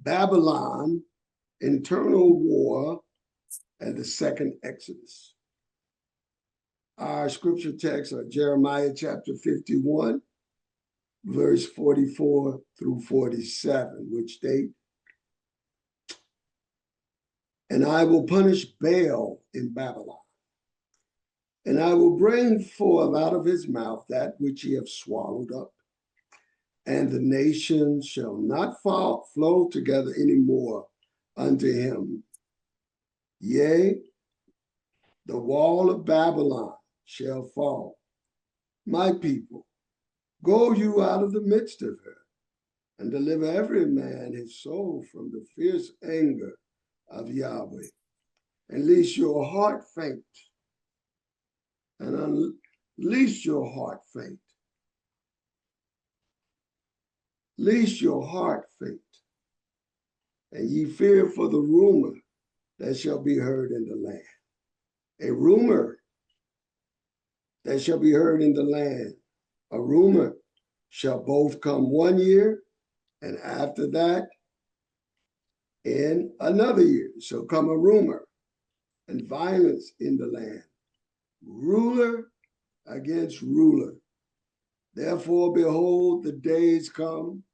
Babylon, internal war, and the second Exodus. Our scripture texts are Jeremiah chapter 51, verse 44 through 47, which state, "And I will punish Baal in Babylon, and I will bring forth out of his mouth that which he hath swallowed up, and the nations shall not flow together any more unto him. Yea, the wall of Babylon shall fall. My people, go you out of the midst of her, and deliver every man his soul from the fierce anger of Yahweh. And lest your heart faint, and unleash your heart faint, lest your heart faint, and ye fear for the rumor that shall be heard in the land." A rumor that shall be heard in the land. A rumor shall both come 1 year, and after that, in another year shall come a rumor, and violence in the land, ruler against ruler. Therefore, behold, the days come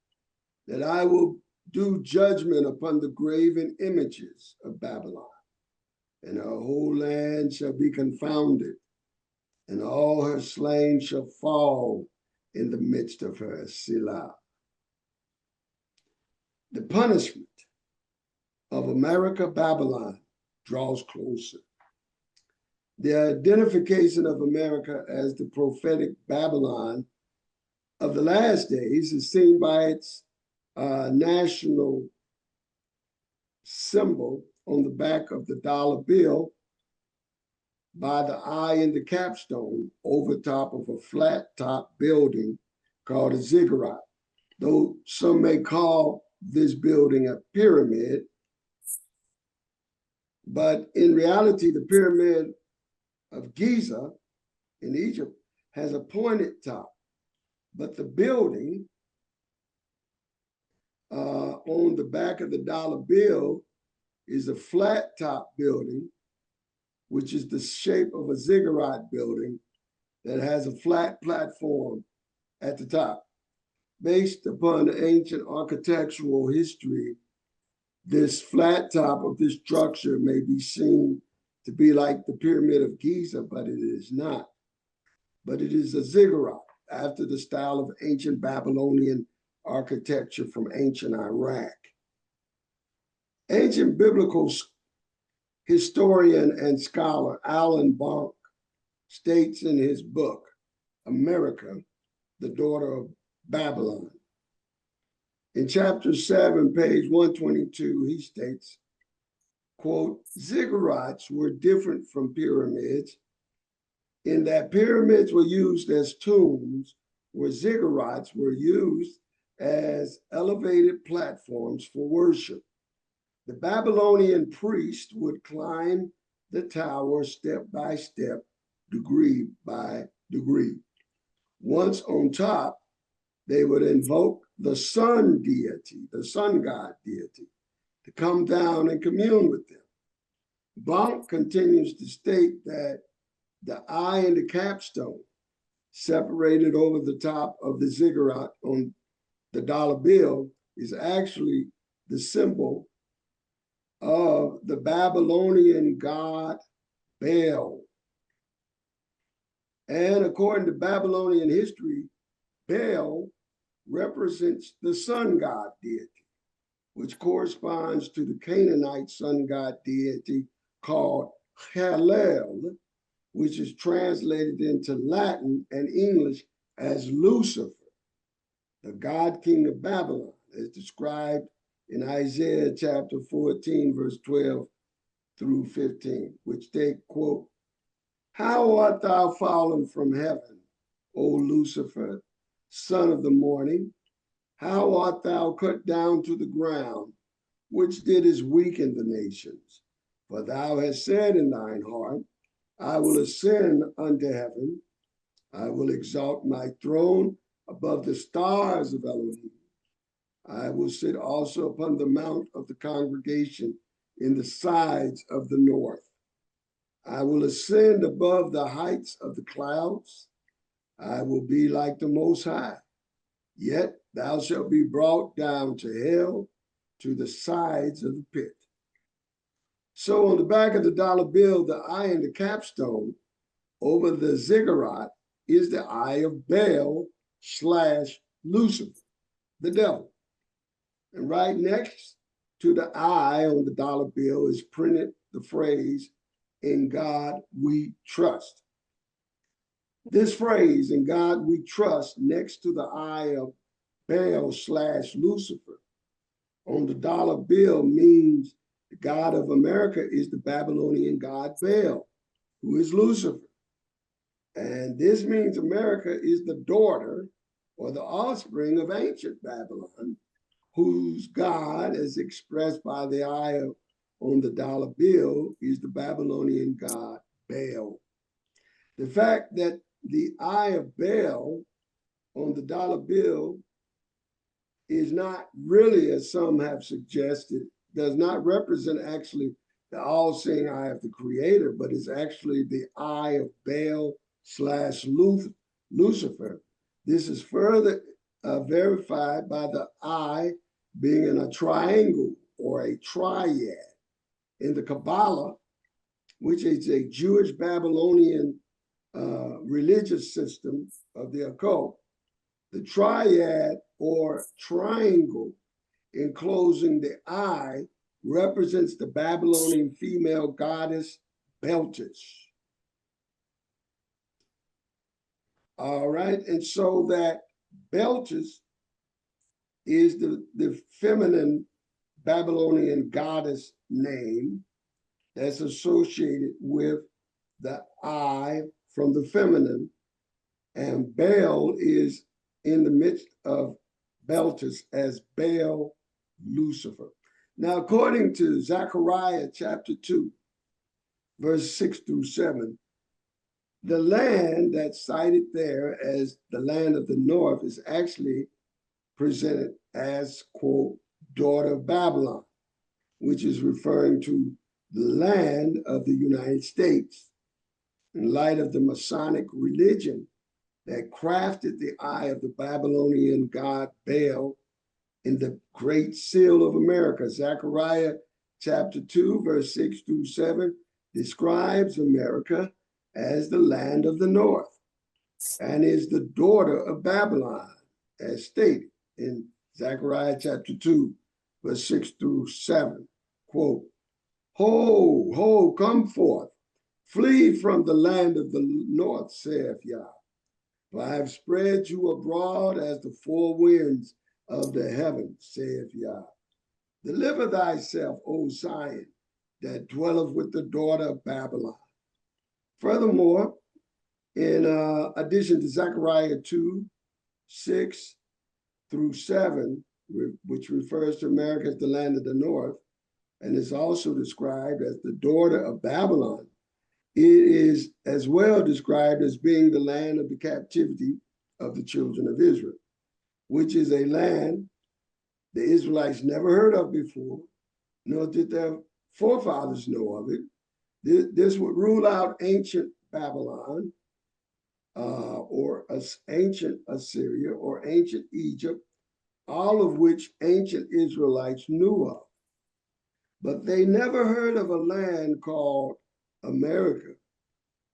that I will do judgment upon the graven images of Babylon, and her whole land shall be confounded, and all her slain shall fall in the midst of her. Selah. The punishment of America, Babylon, draws closer. The identification of America as the prophetic Babylon of the last days is seen by its national symbol on the back of the dollar bill, by the eye in the capstone over top of a flat top building called a ziggurat. Though some may call this building a pyramid, but in reality, the pyramid of Giza in Egypt has a pointed top, but the building on the back of the dollar bill is a flat top building, which is the shape of a ziggurat building that has a flat platform at the top. Based upon the ancient architectural history, this flat top of this structure may be seen to be like the Pyramid of Giza, but it is not. But it is a ziggurat after the style of ancient Babylonian architecture from ancient Iraq. Ancient biblical historian and scholar Alan Bonk states in his book, America, the Daughter of Babylon, in chapter 7, page 122, he states, quote, "Ziggurats were different from pyramids in that pyramids were used as tombs, where ziggurats were used as elevated platforms for worship. The Babylonian priest would climb the tower step by step, degree by degree. Once on top, they would invoke the sun deity, the sun god deity, to come down and commune with them." Bonk continues to state that the eye and the capstone separated over the top of the ziggurat on the dollar bill is actually the symbol of the Babylonian god Baal. And according to Babylonian history, Baal represents the sun god deity, which corresponds to the Canaanite sun god deity called Halel, which is translated into Latin and English as Lucifer, the god king of Babylon, as described in Isaiah chapter 14, verse 12 through 15, which they quote, "How art thou fallen from heaven, O Lucifer, son of the morning? How art thou cut down to the ground, which didst weaken the nations? For thou hast said in thine heart, I will ascend unto heaven. I will exalt my throne above the stars of Elohim. I will sit also upon the mount of the congregation in the sides of the north. I will ascend above the heights of the clouds. I will be like the Most High. Yet thou shalt be brought down to hell, to the sides of the pit. So on the back of the dollar bill, the eye in the capstone over the ziggurat is the eye of Baal / Lucifer, the devil. And right next to the eye on the dollar bill is printed the phrase, "In God we trust." This phrase, "In God we trust," next to the eye of Baal / Lucifer on the dollar bill means the God of America is the Babylonian god Baal, who is Lucifer. And this means America is the daughter or the offspring of ancient Babylon, whose God, as expressed by the eye on the dollar bill, is the Babylonian god Baal. The fact that the eye of Baal on the dollar bill is not really, as some have suggested, does not represent actually the all-seeing eye of the creator, but is actually the eye of Baal / Lucifer. This is further verified by the eye being in a triangle or a triad. In the Kabbalah, which is a Jewish Babylonian religious system of the occult, the triad or triangle enclosing the eye represents the Babylonian female goddess Beltis. All right, and so that Beltis is the feminine Babylonian goddess name that's associated with the eye from the feminine, and Baal is in the midst of Beltis as Baal Lucifer. Now, according to Zechariah chapter 2, verse 6 through 7, the land that's cited there as the land of the north is actually presented as, quote, daughter of Babylon, which is referring to the land of the United States in light of the Masonic religion that crafted the eye of the Babylonian god Baal in the Great Seal of America. Zechariah chapter 2, verse 6 through 7 describes America as the land of the north and is the daughter of Babylon, as stated in Zechariah chapter 2, verse 6 through 7. Quote, "Ho, ho, come forth, flee from the land of the north, saith Yah. For I have spread you abroad as the four winds of the heaven, saith Yah. Deliver thyself, O Zion, that dwelleth with the daughter of Babylon." Furthermore, in addition to Zechariah 2, 6 through 7, which refers to America as the land of the north, and is also described as the daughter of Babylon, it is as well described as being the land of the captivity of the children of Israel, which is a land the Israelites never heard of before, nor did their forefathers know of it. This would rule out ancient Babylon, or ancient Assyria, or ancient Egypt, all of which ancient Israelites knew of. But they never heard of a land called America,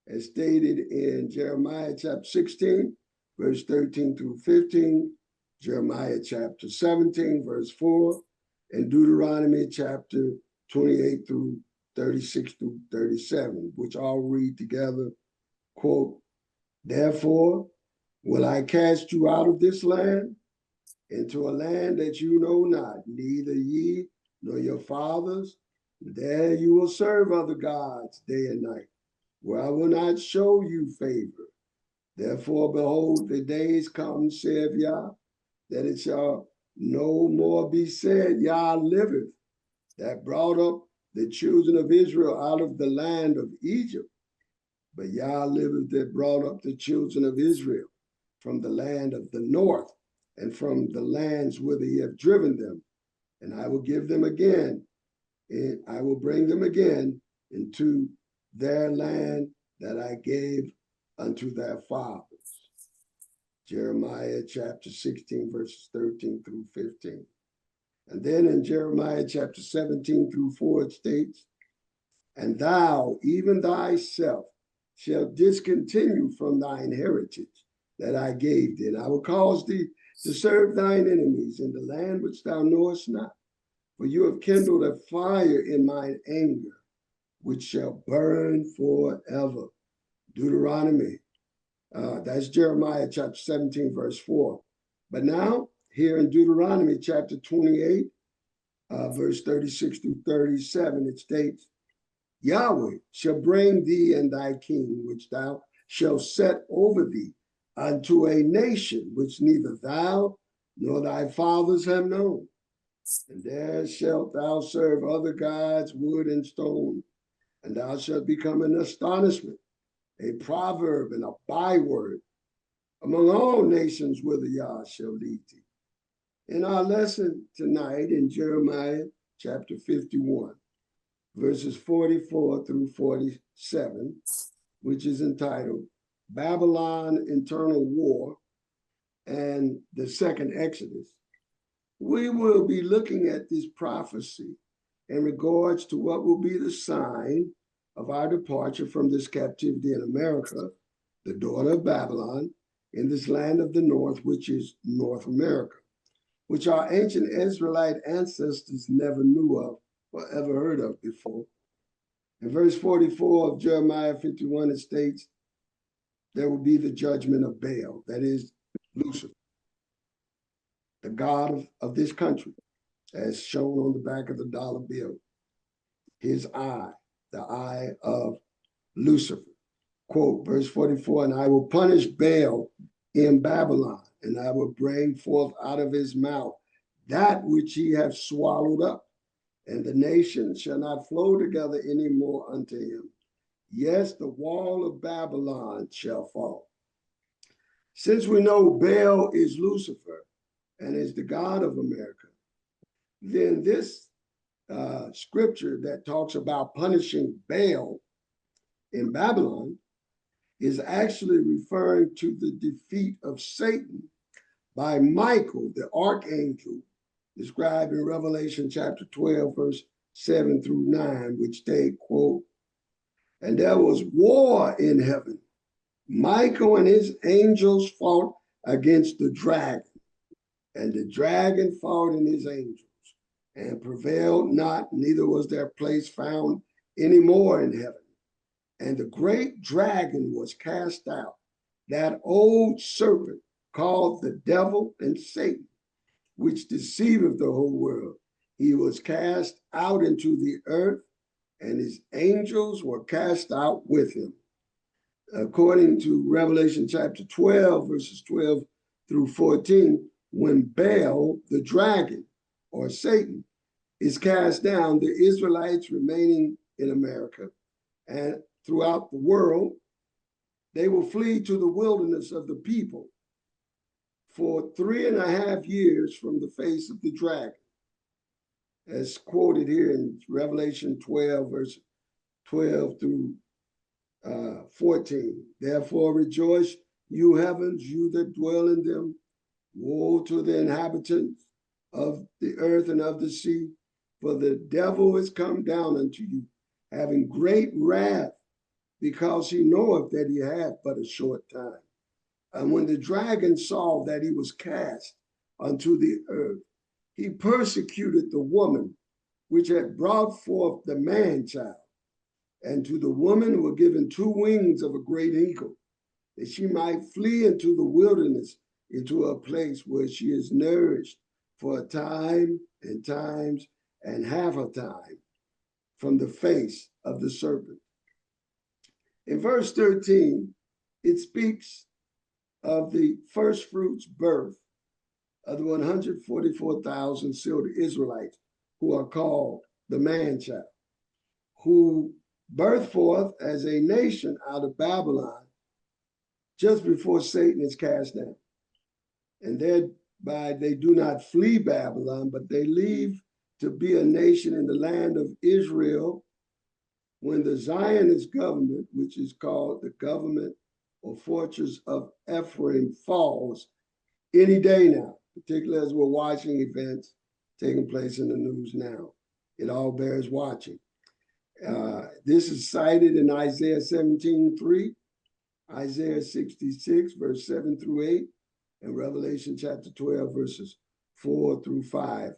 as stated in Jeremiah chapter 16, verse 13 through 15, Jeremiah chapter 17, verse 4, and Deuteronomy chapter 28 through 36 through 37, which I'll read together. Quote, "Therefore will I cast you out of this land into a land that you know not, neither ye nor your fathers. There you will serve other gods day and night, where I will not show you favor. Therefore, behold, the days come, saith Yah, that it shall no more be said, Yah liveth, that brought up the children of Israel out of the land of Egypt. But Yah liveth, that brought up the children of Israel from the land of the north, and from the lands whither ye have driven them. And I will give them again, and I will bring them again into their land that I gave unto their fathers. Jeremiah chapter 16, verses 13 through 15. And then in Jeremiah chapter 17 through 4, it states, and thou, even thyself, shalt discontinue from thine heritage that I gave thee. And I will cause thee to serve thine enemies in the land which thou knowest not. For you have kindled a fire in mine anger, which shall burn forever. Deuteronomy. That's Jeremiah chapter 17, verse 4. But now, here in Deuteronomy chapter 28, verse 36 through 37, it states, Yahweh shall bring thee and thy king, which thou shalt set over thee, unto a nation which neither thou nor thy fathers have known. And there shalt thou serve other gods, wood and stone, and thou shalt become an astonishment, a proverb and a byword among all nations whither Yah shall lead thee. In our lesson tonight in Jeremiah chapter 51, verses 44 through 47, which is entitled Babylon Internal War and the Second Exodus, we will be looking at this prophecy in regards to what will be the sign of our departure from this captivity in America, the daughter of Babylon, in this land of the north, which is North America, which our ancient Israelite ancestors never knew of or ever heard of before. In verse 44 of Jeremiah 51, it states, there will be the judgment of Baal, that is Lucifer, the god of this country, as shown on the back of the dollar bill. His eye, the eye of Lucifer. Quote, verse 44, and I will punish Baal in Babylon, and I will bring forth out of his mouth that which he hath swallowed up, and the nations shall not flow together any more unto him. Yes, the wall of Babylon shall fall. Since we know Baal is Lucifer and is the god of America, then this scripture that talks about punishing Baal in Babylon is actually referring to the defeat of Satan by Michael, the archangel, described in Revelation chapter 12, verse 7 through 9, which state, quote, and there was war in heaven. Michael and his angels fought against the dragon, and the dragon fought in his angels, and prevailed not, neither was their place found any more in heaven. And the great dragon was cast out, that old serpent called the devil and Satan, which deceiveth the whole world. He was cast out into the earth, and his angels were cast out with him. According to Revelation chapter 12, verses 12 through 14, when Baal, the dragon, or Satan, is cast down, the Israelites remaining in America and throughout the world, they will flee to the wilderness of the people for 3.5 years from the face of the dragon, as quoted here in Revelation 12, verse 12 through 14. Therefore rejoice, you heavens, you that dwell in them. Woe to the inhabitants of the earth and of the sea, for the devil is come down unto you, having great wrath, because he knoweth that he hath but a short time. And when the dragon saw that he was cast unto the earth, he persecuted the woman which had brought forth the man-child. And to the woman were given 2 wings of a great eagle, that she might flee into the wilderness, into a place where she is nourished for a time and times and half a time from the face of the serpent. In verse 13, it speaks of the first fruits birth of the 144,000 sealed Israelites who are called the man-child, who birthed forth as a nation out of Babylon just before Satan is cast down. And their they do not flee Babylon, but they leave to be a nation in the land of Israel when the Zionist government, which is called the government or fortress of Ephraim, falls any day now, particularly as we're watching events taking place in the news now. It all bears watching. This is cited in Isaiah 17:3, Isaiah 66, verse 7 through 8, and Revelation chapter 12, verses 4 through 5,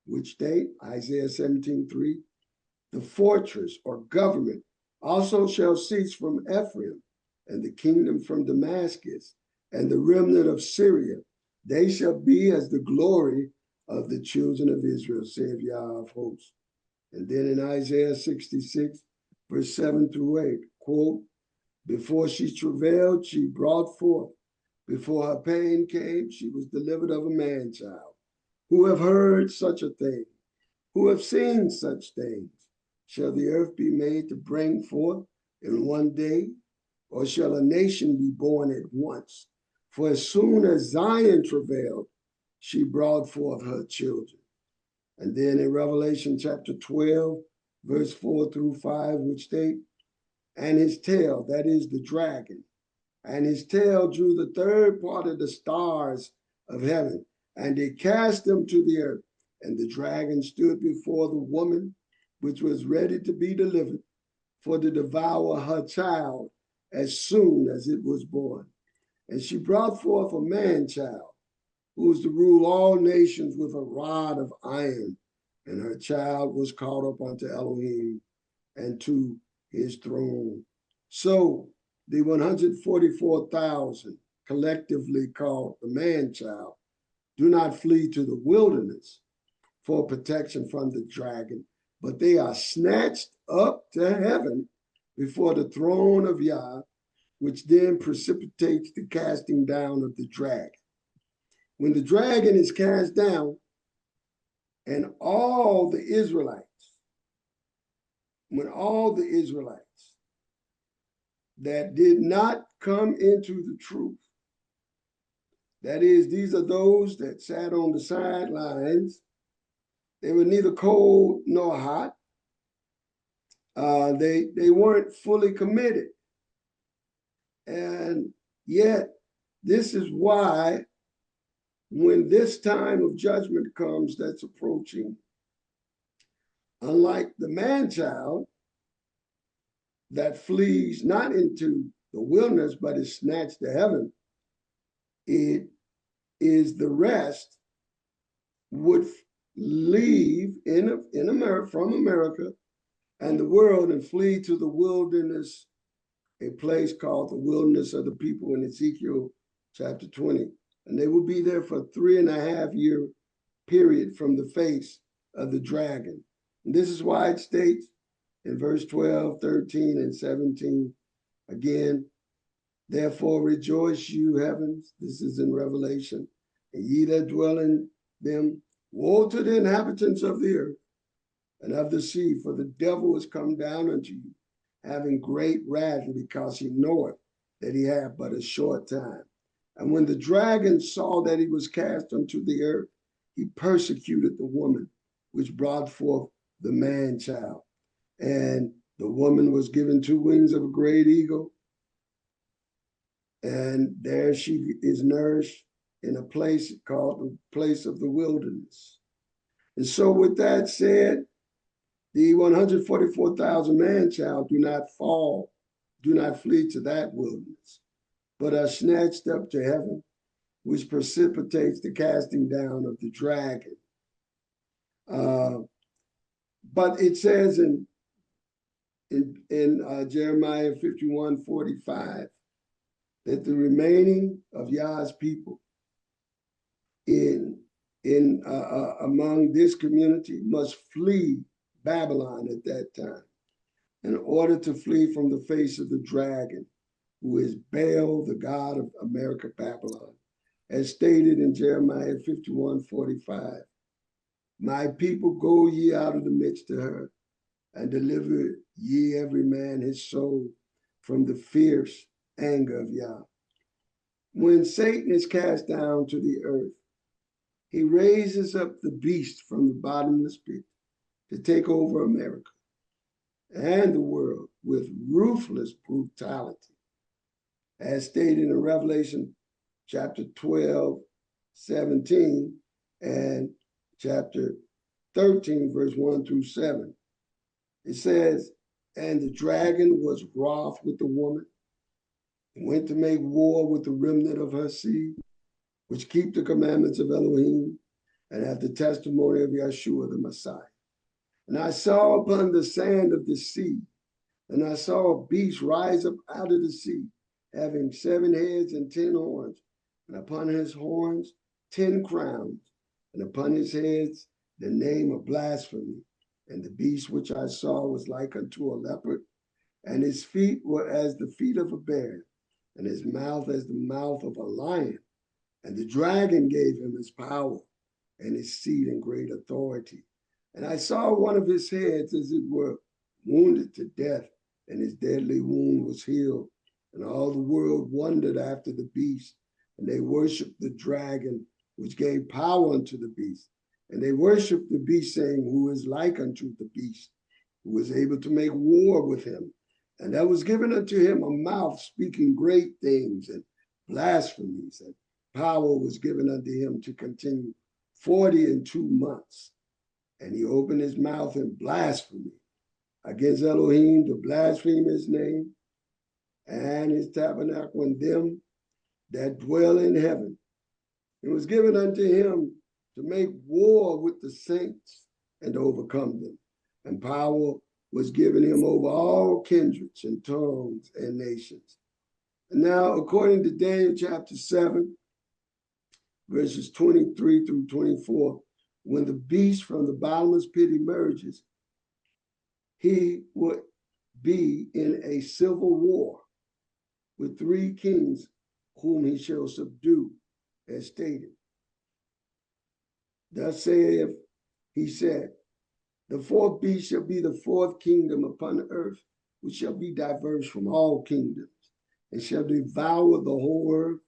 which state, Isaiah 17:3, the fortress or government also shall cease from Ephraim, and the kingdom from Damascus, and the remnant of Syria. They shall be as the glory of the children of Israel, saith Yah of hosts. And then in Isaiah 66, verse 7 through 8, quote, before she travailed, she brought forth. Before her pain came, she was delivered of a man-child. Who have heard such a thing? Who have seen such things? Shall the earth be made to bring forth in one day? Or shall a nation be born at once? For as soon as Zion travailed, she brought forth her children. And then in Revelation chapter 12, verse 4 through 5, which state, and his tail, that is the dragon, and his tail drew the third part of the stars of heaven, and he cast them to the earth. And the dragon stood before the woman, which was ready to be delivered, for to devour her child as soon as it was born. And she brought forth a man-child, who was to rule all nations with a rod of iron. And her child was caught up unto Elohim and to his throne. So the 144,000, collectively called the man-child, do not flee to the wilderness for protection from the dragon, but they are snatched up to heaven before the throne of Yah, which then precipitates the casting down of the dragon. When the dragon is cast down, and all the Israelites that did not come into the truth, that is, these are those that sat on the sidelines, they were neither cold nor hot. They weren't fully committed. And yet, this is why when this time of judgment comes that's approaching, unlike the man-child that flees not into the wilderness, but is snatched to heaven, it is the rest would leave in America, from America and the world, and flee to the wilderness, a place called the wilderness of the people in Ezekiel chapter 20. And they will be there for a 3.5-year period from the face of the dragon. And this is why it states in verse 12, 13, and 17, again, therefore rejoice, you heavens, this is in Revelation, and ye that dwell in them, woe to the inhabitants of the earth and of the sea, for the devil is come down unto you, having great wrath, because he knoweth that he hath but a short time. And when the dragon saw that he was cast unto the earth, he persecuted the woman which brought forth the man-child. And the woman was given 2 wings of a great eagle, and there she is nourished in a place called the place of the wilderness. And so with that said, the 144,000 man-child do not flee to that wilderness, but are snatched up to heaven, which precipitates the casting down of the dragon. But it says in Jeremiah 51:45 that the remaining of Yah's people among this community must flee Babylon at that time in order to flee from the face of the dragon, who is Baal, the god of America, Babylon, as stated in Jeremiah 51:45. My people, go ye out of the midst of her, and deliver ye every man his soul from the fierce anger of Yah. When Satan is cast down to the earth, He raises up the beast from the bottomless pit to take over America and the world with ruthless brutality, as stated in Revelation chapter 12, 17, and chapter 13, verse 1 through 7. It says, and the dragon was wroth with the woman, and went to make war with the remnant of her seed, which keep the commandments of Elohim and have the testimony of Yeshua the Messiah. And I saw upon the sand of the sea, and I saw a beast rise up out of the sea, having 7 heads and 10 horns, and upon his horns 10 crowns, and upon his heads the name of blasphemy. And the beast which I saw was like unto a leopard, and his feet were as the feet of a bear, and his mouth as the mouth of a lion. And the dragon gave him his power and his seat and great authority. And I saw one of his heads as it were wounded to death, and his deadly wound was healed. And all the world wondered after the beast, and they worshiped the dragon, which gave power unto the beast. And they worshiped the beast, saying, who is like unto the beast, who was able to make war with him. And there was given unto him a mouth speaking great things and blasphemies, and power was given unto him to continue 42 months. And he opened his mouth in blasphemy against Elohim, to blaspheme his name and his tabernacle, and them that dwell in heaven. It was given unto him to make war with the saints and to overcome them. And power was given him over all kindreds and tongues and nations. And now, according to Daniel chapter 7, verses 23 through 24, when the beast from the bottomless pit emerges, he would be in a civil war with 3 kings whom he shall subdue, as stated. Thus saith, he said, the 4th beast shall be the 4th kingdom upon the earth, which shall be diverse from all kingdoms, and shall devour the whole earth,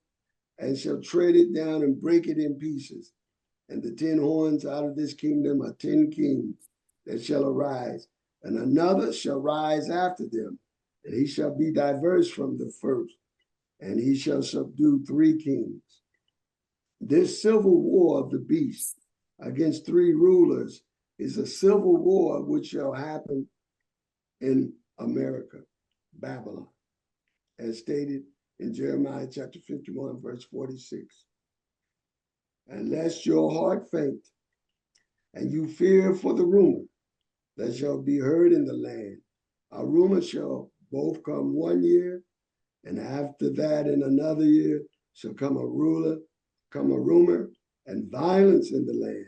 and shall tread it down and break it in pieces. And the 10 horns out of this kingdom are 10 kings that shall arise, and another shall rise after them, and he shall be diverse from the first, and he shall subdue 3 kings. This civil war of the beast against 3 rulers is a civil war which shall happen in America, Babylon, as stated in Jeremiah chapter 51, verse 46. And lest your heart faint, and you fear for the rumor that shall be heard in the land. A rumor shall both come 1 year, and after that in another year shall come a rumor, and violence in the land,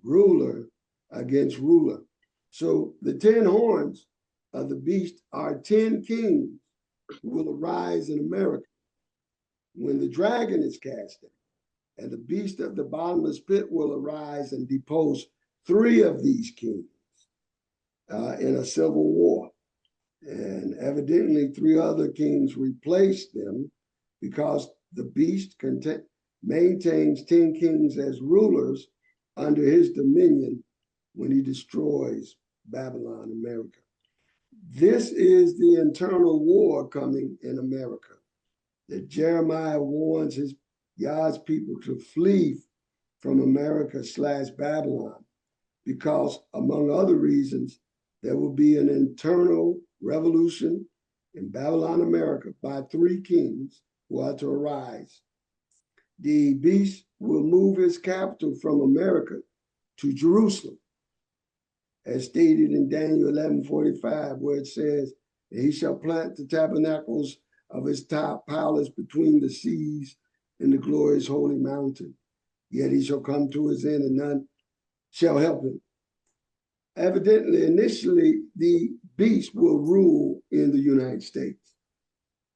ruler against ruler. So the 10 horns of the beast are 10 kings who will arise in America when the dragon is cast out. And the beast of the bottomless pit will arise and depose 3 of these kings in a civil war. And evidently 3 other kings replaced them, because the beast maintains 10 kings as rulers under his dominion when he destroys Babylon, America. This is the internal war coming in America, that Jeremiah warns Yah's people to flee from America/Babylon, because among other reasons, there will be an internal revolution in Babylon, America, by 3 kings who are to arise. The beast will move his capital from America to Jerusalem, as stated in Daniel 11:45, where it says, he shall plant the tabernacles of his top palace between the seas in the glorious holy mountain. Yet he shall come to his end, and none shall help him. Evidently, initially, the beast will rule in the United States,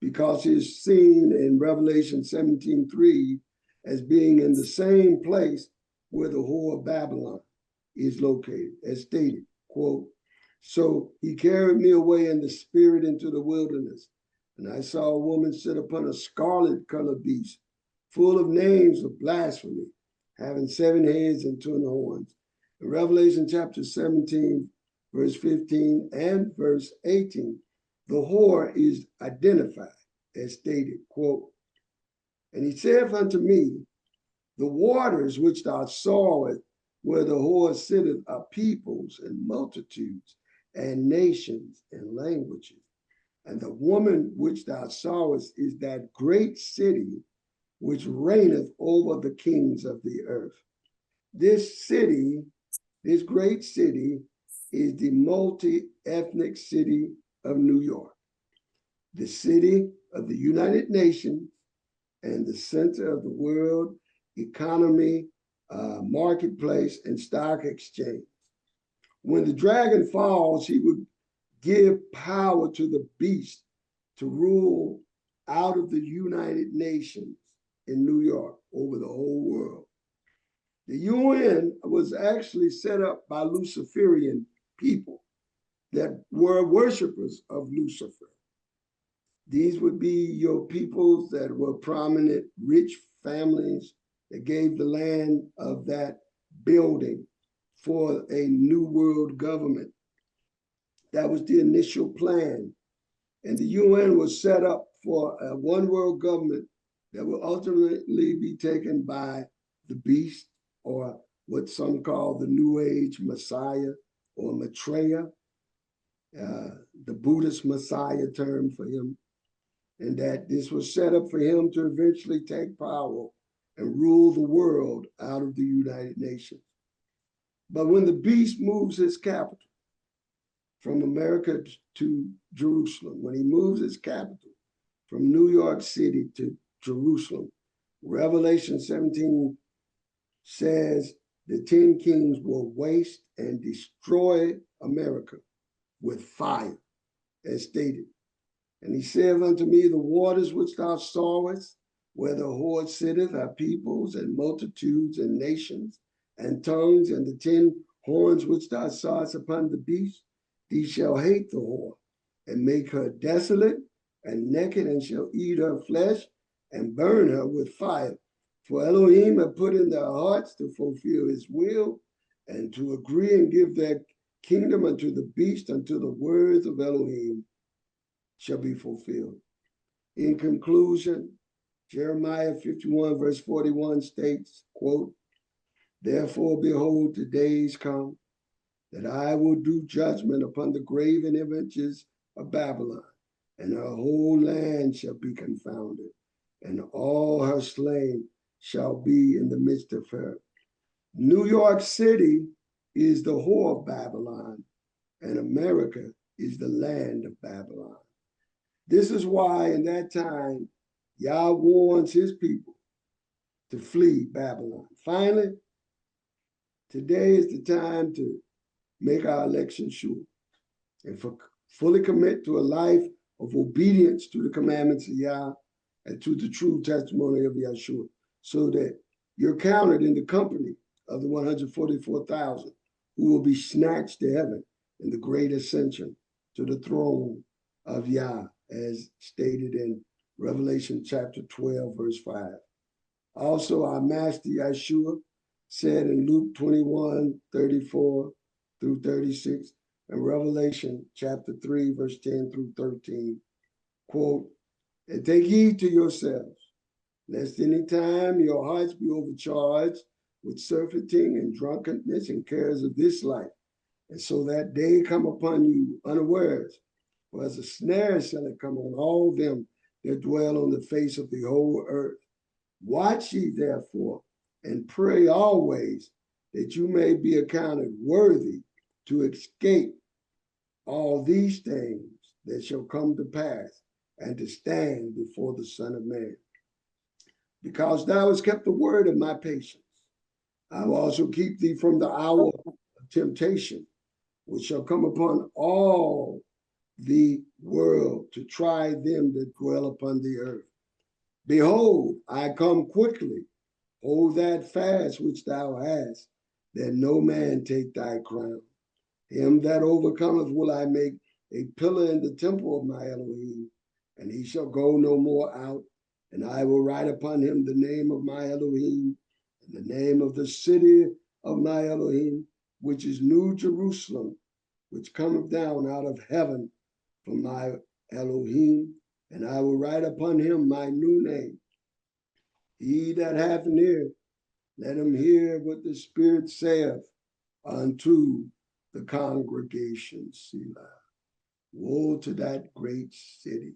because he is seen in Revelation 17:3 as being in the same place where the whore of Babylon is located, as stated, quote, so he carried me away in the spirit into the wilderness, and I saw a woman sit upon a scarlet colored beast, full of names of blasphemy, having 7 heads and 10 horns. In Revelation chapter 17, verse 15 and verse 18, the whore is identified as stated, quote, and he saith unto me, the waters which thou sawest where the whore sitteth are peoples and multitudes and nations and languages. And the woman which thou sawest is that great city which reigneth over the kings of the earth. This city, this great city, is the multi-ethnic city of New York, the city of the United Nations and the center of the world economy, marketplace, and stock exchange. When the dragon falls, he would give power to the beast to rule out of the United Nations in New York over the whole world. The UN was actually set up by Luciferian people that were worshipers of Lucifer. These would be your peoples that were prominent, rich families that gave the land of that building for a new world government. That was the initial plan. And the UN was set up for a one world government that will ultimately be taken by the beast, or what some call the New Age Messiah or Maitreya, the Buddhist Messiah term for him. And that this was set up for him to eventually take power and rule the world out of the United Nations. But when the beast moves his capital from America to Jerusalem, when he moves his capital from New York City to Jerusalem, Revelation 17 says the 10 kings will waste and destroy America with fire, as stated. And he said unto me, the waters which thou sawest, where the whore sitteth, are peoples and multitudes and nations and tongues, and the 10 horns which thou sawest upon the beast, these shall hate the whore, and make her desolate and naked, and shall eat her flesh and burn her with fire. For Elohim hath put in their hearts to fulfill his will, and to agree and give their kingdom unto the beast, until the words of Elohim shall be fulfilled. In conclusion, Jeremiah 51 verse 41 states, quote, therefore, behold, the days come that I will do judgment upon the graven images of Babylon, and her whole land shall be confounded, and all her slain shall be in the midst of her. New York City is the whore of Babylon, and America is the land of Babylon. This is why in that time, Yah warns his people to flee Babylon. Finally, today is the time to make our election sure and fully commit to a life of obedience to the commandments of Yah and to the true testimony of Yeshua, so that you're counted in the company of the 144,000 who will be snatched to heaven in the great ascension to the throne of Yah, as stated in Revelation chapter 12, verse 5. Also, our master Yeshua said in Luke 21, 34 through 36, and Revelation chapter 3, verse 10 through 13, quote, and take heed to yourselves, lest any time your hearts be overcharged with surfeiting and drunkenness and cares of this life, and so that day come upon you unawares. For as a snare shall it come on all them that dwell on the face of the whole earth. Watch ye therefore, and pray always, that you may be accounted worthy to escape all these things that shall come to pass, and to stand before the Son of Man. Because thou hast kept the word of my patience, I will also keep thee from the hour of temptation, which shall come upon all the world to try them that dwell upon the earth. Behold, I come quickly. Hold that fast which thou hast, that no man take thy crown. Him that overcometh will I make a pillar in the temple of my Elohim, and he shall go no more out. And I will write upon him the name of my Elohim, In the name of the city of my Elohim, which is New Jerusalem, which cometh down out of heaven from my Elohim, and I will write upon him my new name. He that hath an ear, let him hear what the Spirit saith unto the congregation. Selah. Woe to that great city.